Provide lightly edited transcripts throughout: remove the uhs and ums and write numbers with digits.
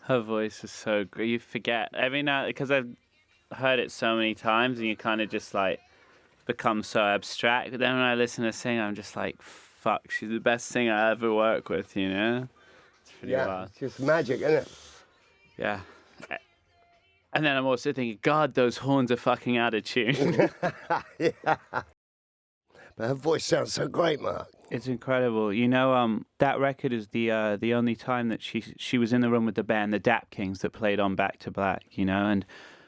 Her voice is so great. You forget every now because I've heard it so many times, and you kind of just like become so abstract. But then when I listen to her sing, I'm just like, fuck, she's the best singer I ever worked with. You know, it's pretty wild. It's just magic, isn't it? Yeah. And then I'm also thinking, God, those horns are fucking out of tune. Yeah. But her voice sounds so great, Mark. It's incredible. You know, that record is the only time that she was in the room with the band, the Dapkings, that played on Back to Black, you know. And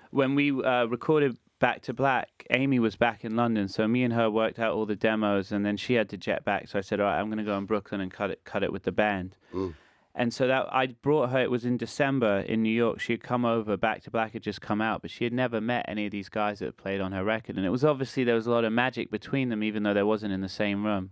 when we recorded Back to Black, Amy was back in London, so me and her worked out all the demos, and then she had to jet back. So I said, all right, I'm going to go in Brooklyn and cut it with the band. And so that I brought her, it was in December in New York. She had come over, Back to Black had just come out, but she had never met any of these guys that had played on her record. And it was obviously, there was a lot of magic between them, even though they wasn't in the same room.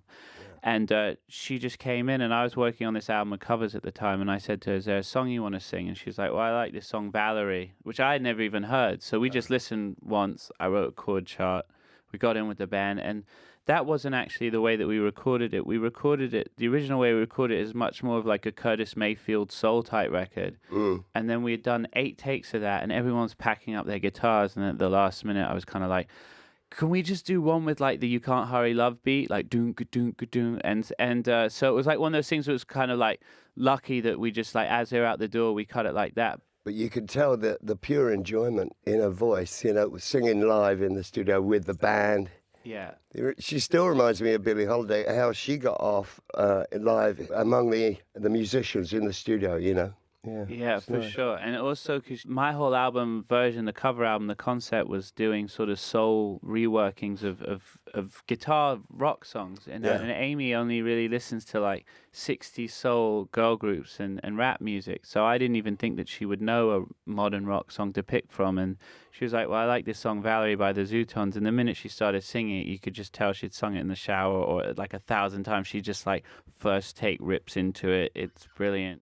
And she just came in, and I was working on this album of covers at the time, and I said to her, is there a song you want to sing? And she was like, well, I like this song, Valerie, which I had never even heard. So we just listened once. I wrote a chord chart. We got in with the band, and that wasn't actually the way that we recorded it. We recorded it, the original way we recorded it is much more of like a Curtis Mayfield soul type record. And then we had done 8 takes of that, and everyone's packing up their guitars, and at the last minute I was kind of like, can we just do one with like the You Can't Hurry Love beat, like doon doon doon, and so it was like one of those things that was kind of like lucky that we just like, as they're out the door, we cut it like that. But you could tell the pure enjoyment in her voice, you know, singing live in the studio with the band. Yeah. She still reminds me of Billie Holiday, how she got off live among the musicians in the studio, you know. Yeah, for sure. And also, because my whole album version, the cover album, the concept was doing sort of soul reworkings of guitar rock songs. And Amy only really listens to like 60s soul girl groups and rap music. So I didn't even think that she would know a modern rock song to pick from. And she was like, well, I like this song Valerie by the Zutons. And the minute she started singing it, you could just tell she'd sung it in the shower or like 1,000 times. She just like first take rips into it. It's brilliant.